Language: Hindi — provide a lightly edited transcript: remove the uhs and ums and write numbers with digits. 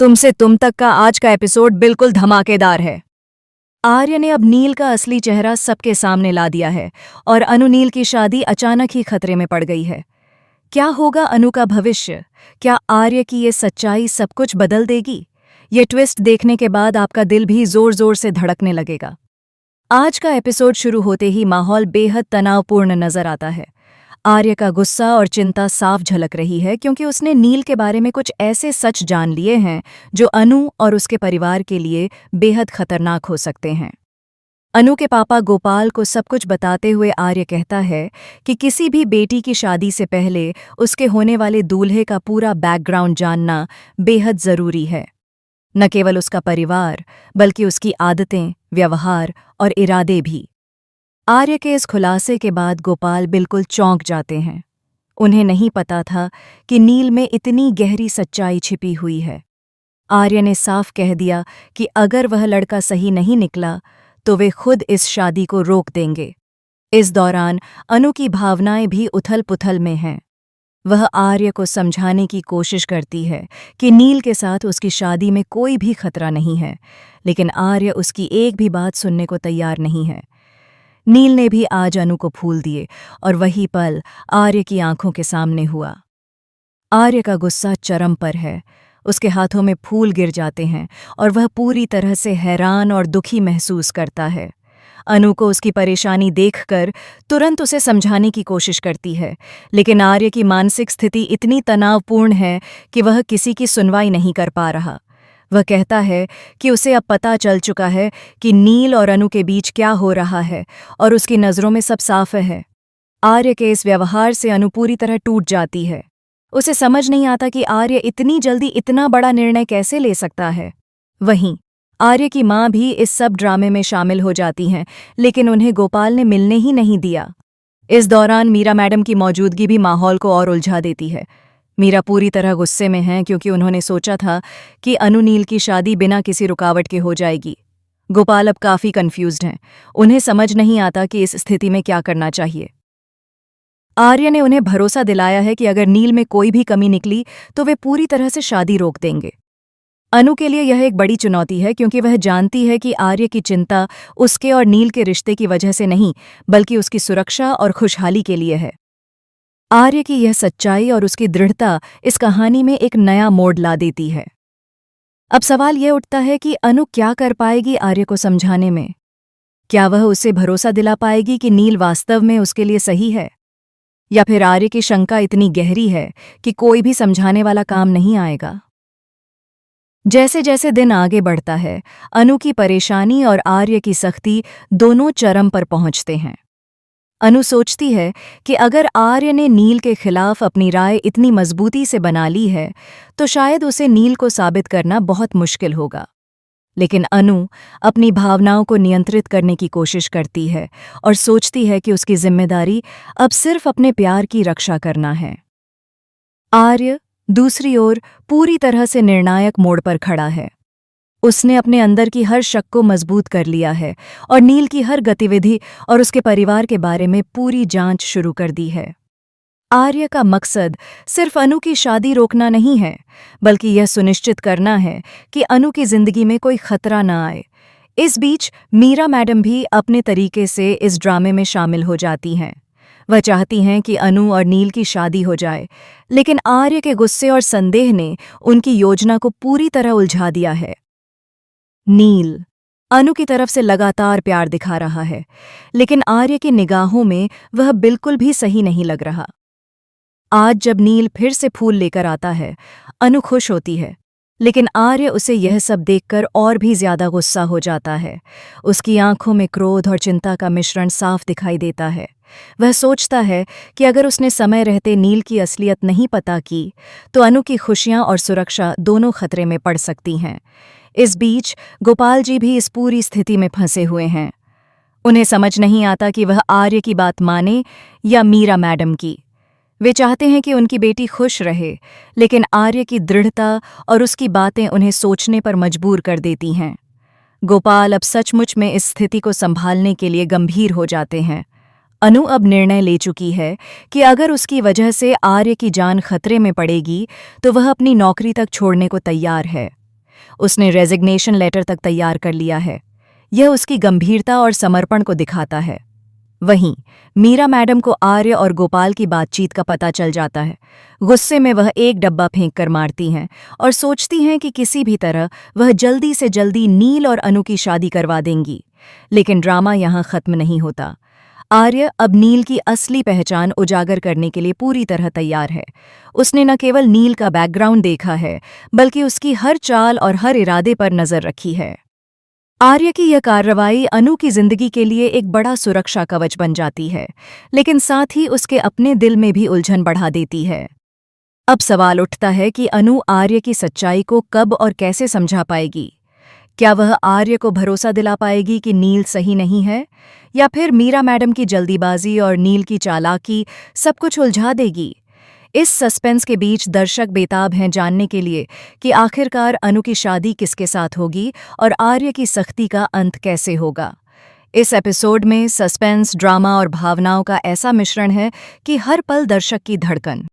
तुमसे तुम तक का आज का एपिसोड बिल्कुल धमाकेदार है। आर्य ने अब नील का असली चेहरा सबके सामने ला दिया है और अनु नील की शादी अचानक ही खतरे में पड़ गई है। क्या होगा अनु का भविष्य? क्या आर्य की ये सच्चाई सब कुछ बदल देगी? ये ट्विस्ट देखने के बाद आपका दिल भी जोर जोर से धड़कने लगेगा। आज का एपिसोड शुरू होते ही माहौल बेहद तनावपूर्ण नजर आता है। आर्य का गुस्सा और चिंता साफ झलक रही है क्योंकि उसने नील के बारे में कुछ ऐसे सच जान लिए हैं जो अनु और उसके परिवार के लिए बेहद खतरनाक हो सकते हैं। अनु के पापा गोपाल को सब कुछ बताते हुए आर्य कहता है कि किसी भी बेटी की शादी से पहले उसके होने वाले दूल्हे का पूरा बैकग्राउंड जानना बेहद जरूरी है। न केवल उसका परिवार बल्कि उसकी आदतें, व्यवहार और इरादे भी। आर्य के इस खुलासे के बाद गोपाल बिल्कुल चौंक जाते हैं। उन्हें नहीं पता था कि नील में इतनी गहरी सच्चाई छिपी हुई है। आर्य ने साफ कह दिया कि अगर वह लड़का सही नहीं निकला तो वे खुद इस शादी को रोक देंगे। इस दौरान अनु की भावनाएं भी उथल-पुथल में हैं। वह आर्य को समझाने की कोशिश करती है कि नील के साथ उसकी शादी में कोई भी खतरा नहीं है, लेकिन आर्य उसकी एक भी बात सुनने को तैयार नहीं है। नील ने भी आज अनु को फूल दिए और वही पल आर्य की आंखों के सामने हुआ। आर्य का गुस्सा चरम पर है। उसके हाथों में फूल गिर जाते हैं और वह पूरी तरह से हैरान और दुखी महसूस करता है। अनु को उसकी परेशानी देखकर तुरंत उसे समझाने की कोशिश करती है, लेकिन आर्य की मानसिक स्थिति इतनी तनावपूर्ण है कि वह किसी की सुनवाई नहीं कर पा रहा। वह कहता है कि उसे अब पता चल चुका है कि नील और अनु के बीच क्या हो रहा है और उसकी नज़रों में सब साफ है। आर्य के इस व्यवहार से अनु पूरी तरह टूट जाती है। उसे समझ नहीं आता कि आर्य इतनी जल्दी इतना बड़ा निर्णय कैसे ले सकता है। वहीं आर्य की माँ भी इस सब ड्रामे में शामिल हो जाती हैं, लेकिन उन्हें गोपाल ने मिलने ही नहीं दिया। इस दौरान मीरा मैडम की मौजूदगी भी माहौल को और उलझा देती है। मीरा पूरी तरह गुस्से में हैं क्योंकि उन्होंने सोचा था कि अनु नील की शादी बिना किसी रुकावट के हो जाएगी। गोपाल अब काफी कंफ्यूज्ड हैं। उन्हें समझ नहीं आता कि इस स्थिति में क्या करना चाहिए। आर्य ने उन्हें भरोसा दिलाया है कि अगर नील में कोई भी कमी निकली तो वे पूरी तरह से शादी रोक देंगे। अनु के लिए यह एक बड़ी चुनौती है क्योंकि वह जानती है कि आर्य की चिंता उसके और नील के रिश्ते की वजह से नहीं बल्कि उसकी सुरक्षा और खुशहाली के लिए है। आर्य की यह सच्चाई और उसकी दृढ़ता इस कहानी में एक नया मोड़ ला देती है। अब सवाल यह उठता है कि अनु क्या कर पाएगी आर्य को समझाने में? क्या वह उसे भरोसा दिला पाएगी कि नील वास्तव में उसके लिए सही है? या फिर आर्य की शंका इतनी गहरी है कि कोई भी समझाने वाला काम नहीं आएगा? जैसे जैसे दिन आगे बढ़ता है, अनु की परेशानी और आर्य की सख्ती दोनों चरम पर पहुंचते हैं। अनु सोचती है कि अगर आर्य ने नील के खिलाफ अपनी राय इतनी मजबूती से बना ली है तो शायद उसे नील को साबित करना बहुत मुश्किल होगा। लेकिन अनु अपनी भावनाओं को नियंत्रित करने की कोशिश करती है और सोचती है कि उसकी जिम्मेदारी अब सिर्फ अपने प्यार की रक्षा करना है। आर्य दूसरी ओर पूरी तरह से निर्णायक मोड़ पर खड़ा है। उसने अपने अंदर की हर शक को मजबूत कर लिया है और नील की हर गतिविधि और उसके परिवार के बारे में पूरी जांच शुरू कर दी है। आर्य का मकसद सिर्फ अनु की शादी रोकना नहीं है, बल्कि यह सुनिश्चित करना है कि अनु की जिंदगी में कोई खतरा न आए। इस बीच मीरा मैडम भी अपने तरीके से इस ड्रामे में शामिल हो जाती हैं। वह चाहती हैं कि अनु और नील की शादी हो जाए, लेकिन आर्य के गुस्से और संदेह ने उनकी योजना को पूरी तरह उलझा दिया है। नील अनु की तरफ से लगातार प्यार दिखा रहा है, लेकिन आर्य की निगाहों में वह बिल्कुल भी सही नहीं लग रहा। आज जब नील फिर से फूल लेकर आता है, अनु खुश होती है, लेकिन आर्य उसे यह सब देखकर और भी ज्यादा गुस्सा हो जाता है। उसकी आंखों में क्रोध और चिंता का मिश्रण साफ दिखाई देता है। वह सोचता है कि अगर उसने समय रहते नील की असलियत नहीं पता की तो अनु की खुशियां और सुरक्षा दोनों खतरे में पड़ सकती हैं। इस बीच गोपाल जी भी इस पूरी स्थिति में फंसे हुए हैं। उन्हें समझ नहीं आता कि वह आर्य की बात माने या मीरा मैडम की। वे चाहते हैं कि उनकी बेटी खुश रहे, लेकिन आर्य की दृढ़ता और उसकी बातें उन्हें सोचने पर मजबूर कर देती हैं। गोपाल अब सचमुच में इस स्थिति को संभालने के लिए गंभीर हो जाते हैं। अनु अब निर्णय ले चुकी है कि अगर उसकी वजह से आर्य की जान खतरे में पड़ेगी तो वह अपनी नौकरी तक छोड़ने को तैयार है। वह चाहती है कि अनु की शादी अनु और नील के बीच क्या हो रहा है क्या वह सच में चाहती है कि नील वास्तव में उसके लिए सही है। क्या वह उसे भरोसा दिला पाएगी कि नील वास्तव में उसके लिए सही है? या फिर आर्य की शंका इतनी गहरी है कि कोई भी समझाने वाला काम नहीं आएगा। उसने रेजिग्नेशन लेटर तक तैयार कर लिया है। यह उसकी गंभीरता और समर्पण को दिखाता है। वहीं मीरा मैडम को आर्य और गोपाल की बातचीत का पता चल जाता है। गुस्से में वह एक डब्बा फेंक कर मारती हैं और सोचती हैं कि किसी भी तरह वह जल्दी से जल्दी नील और अनु की शादी करवा देंगी। लेकिन ड्रामा यहाँ खत्म नहीं होता। आर्य अब नील की असली पहचान उजागर करने के लिए पूरी तरह तैयार है। उसने न केवल नील का बैकग्राउंड देखा है, बल्कि उसकी हर चाल और हर इरादे पर नजर रखी है। आर्य की यह कार्रवाई अनु की जिंदगी के लिए एक बड़ा सुरक्षा कवच बन जाती है, लेकिन साथ ही उसके अपने दिल में भी उलझन बढ़ा देती है। अब सवाल उठता है कि अनु आर्य की सच्चाई को कब और कैसे समझा पाएगी। क्या वह आर्य को भरोसा दिला पाएगी कि नील सही नहीं है, या फिर मीरा मैडम की जल्दीबाजी और नील की चालाकी सब कुछ उलझा देगी। इस सस्पेंस के बीच दर्शक बेताब हैं जानने के लिए कि आखिरकार अनु की शादी किसके साथ होगी और आर्य की सख्ती का अंत कैसे होगा। इस एपिसोड में सस्पेंस, ड्रामा और भावनाओं का ऐसा मिश्रण है कि हर पल दर्शक की धड़कन